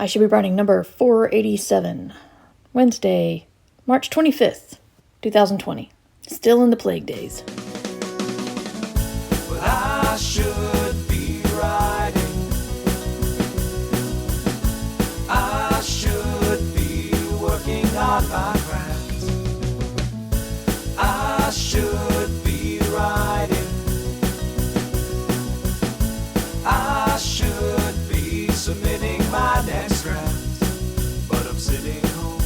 I should be writing number 487, Wednesday, March 25th, 2020. Still in the plague days. Well, I should be writing. I should be working on my craft. I should be writing. I should be submitting my next draft. But I'm sitting home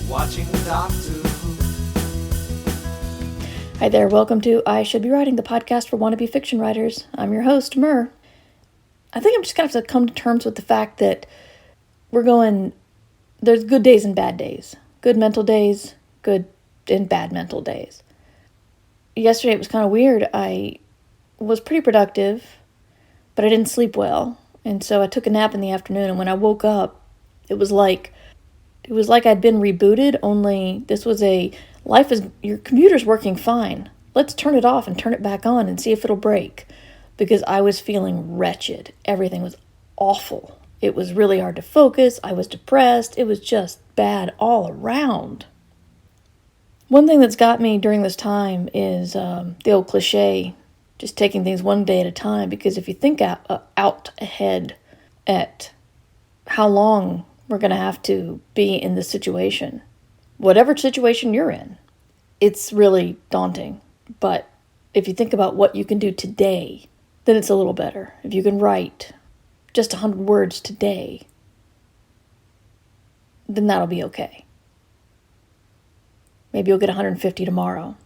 watching Doctor Who. Hi there, welcome to I Should Be Writing, the podcast for wannabe fiction writers. I'm your host, Mur. I think I'm just going to have to come to terms with the fact that there's good days and bad days. Good mental days, good and bad mental days. Yesterday it was kind of weird. I was pretty productive, but I didn't sleep well. And so I took a nap in the afternoon, and when I woke up, it was like I'd been rebooted, only this was your computer's working fine. Let's turn it off and turn it back on and see if it'll break. Because I was feeling wretched. Everything was awful. It was really hard to focus. I was depressed. It was just bad all around. One thing that's got me during this time is the old cliche, just taking things one day at a time. Because if you think out ahead at how long we're going to have to be in this situation, whatever situation you're in, it's really daunting. But if you think about what you can do today, then it's a little better. If you can write just 100 words today, then that'll be okay. Maybe you'll get 150 tomorrow.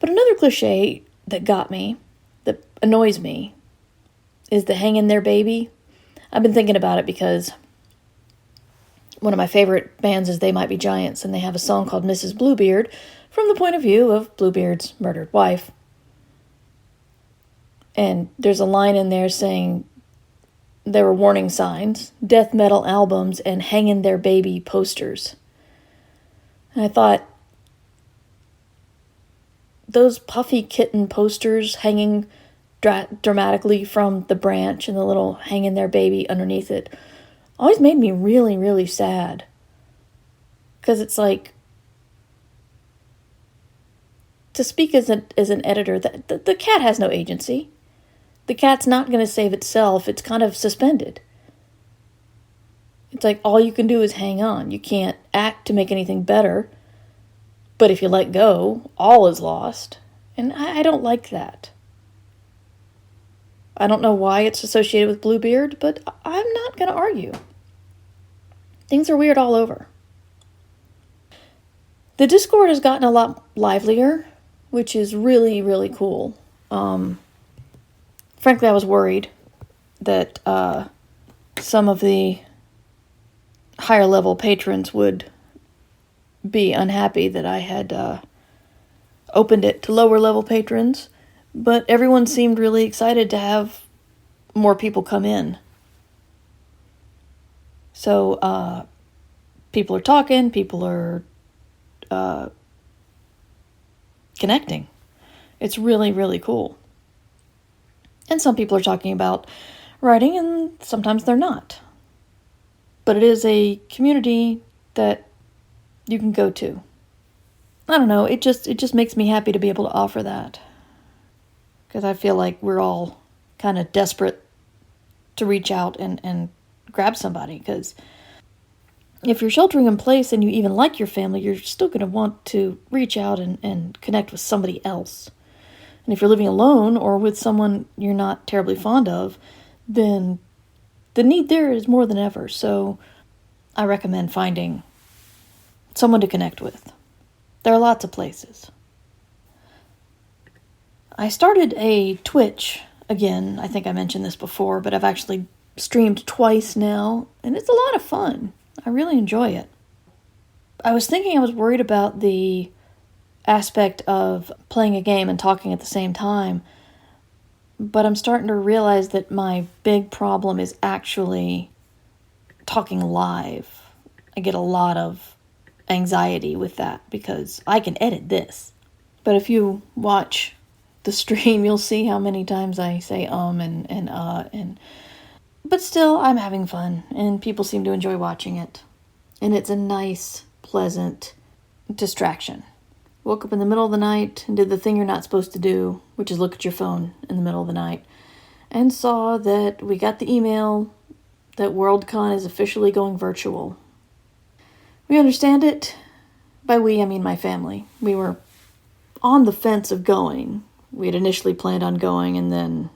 But another cliche that annoys me, is the hang in there baby. I've been thinking about it because one of my favorite bands is They Might Be Giants, and they have a song called Mrs. Bluebeard from the point of view of Bluebeard's murdered wife. And there's a line in there saying there were warning signs, death metal albums, and hang in there baby posters. And I thought, those puffy kitten posters hanging dramatically from the branch and the little hang in there baby underneath it always made me really, really sad. Because it's like, to speak as an editor, the cat has no agency. The cat's not going to save itself. It's kind of suspended. It's like all you can do is hang on. You can't act to make anything better. But if you let go, all is lost. And I don't like that. I don't know why it's associated with Bluebeard, but I'm not going to argue. Things are weird all over. The Discord has gotten a lot livelier, which is really, really cool. Frankly, I was worried that some of the higher level patrons would be unhappy that I had opened it to lower level patrons. But everyone seemed really excited to have more people come in. So, people are talking, people are connecting. It's really, really cool. And some people are talking about writing, and sometimes they're not. But it is a community that you can go to. I don't know, it just makes me happy to be able to offer that. Because I feel like we're all kind of desperate to reach out and grab somebody. Because if you're sheltering in place and you even like your family, you're still going to want to reach out and connect with somebody else. And if you're living alone or with someone you're not terribly fond of, then the need there is more than ever. So I recommend finding someone to connect with. There are lots of places. I started a Twitch again. I think I mentioned this before, but I've actually streamed twice now, and it's a lot of fun. I really enjoy it. I was worried about the aspect of playing a game and talking at the same time, but I'm starting to realize that my big problem is actually talking live. I get a lot of anxiety with that because I can edit this. But if you watch the stream, you'll see how many times I say and but still, I'm having fun, and people seem to enjoy watching it. And it's a nice, pleasant distraction. Woke up in the middle of the night and did the thing you're not supposed to do, which is look at your phone in the middle of the night, and saw that we got the email that Worldcon is officially going virtual. We understand it. By we, I mean my family. We were on the fence of going. We had initially planned on going, and then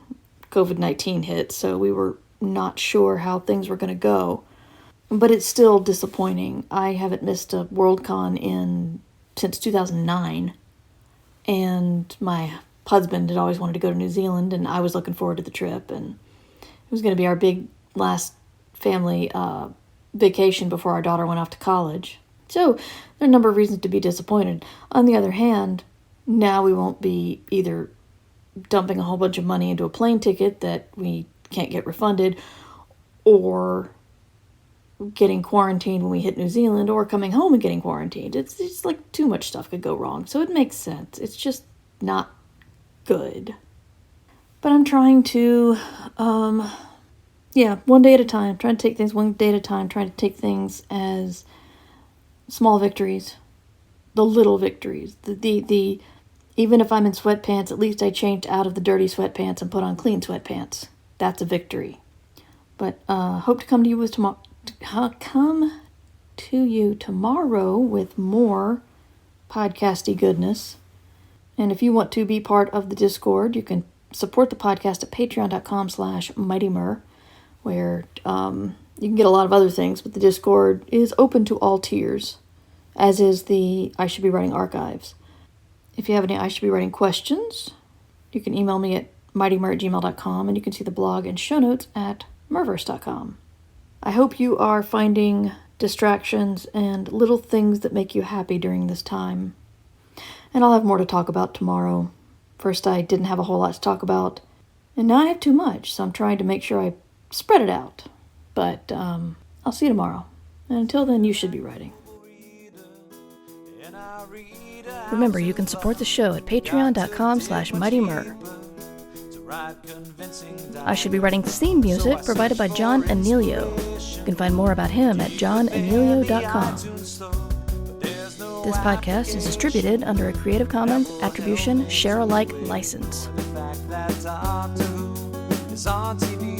COVID-19 hit, so we were not sure how things were going to go. But it's still disappointing. I haven't missed a Worldcon since 2009, and my husband had always wanted to go to New Zealand, and I was looking forward to the trip, and it was going to be our big last family vacation before our daughter went off to college. So there are a number of reasons to be disappointed. On the other hand, now we won't be either dumping a whole bunch of money into a plane ticket that we can't get refunded, or getting quarantined when we hit New Zealand, or coming home and getting quarantined. It's just like too much stuff could go wrong. So it makes sense. It's just not good. But I'm trying to, one day at a time. Trying to take things one day at a time. Trying to take things as small victories. The little victories. The even if I'm in sweatpants, at least I changed out of the dirty sweatpants and put on clean sweatpants. That's a victory. But hope to come to you tomorrow with more podcasty goodness. And if you want to be part of the Discord, you can support the podcast at patreon.com/mightymur, where you can get a lot of other things, but the Discord is open to all tiers, as is the I Should Be Writing archives. If you have any I Should Be Writing questions, you can email me at mightymur@gmail.com, and you can see the blog and show notes at murverse.com. I hope you are finding distractions and little things that make you happy during this time. And I'll have more to talk about tomorrow. First, I didn't have a whole lot to talk about, and now I have too much, so I'm trying to make sure I spread it out. But I'll see you tomorrow. And until then, you should be writing. Remember, you can support the show at patreon.com/mightymur. I Should Be Writing theme music provided by John Anelio. You can find more about him at johnanelio.com. This podcast is distributed under a Creative Commons Attribution Share-alike license. The fact that Doctor Who is on TV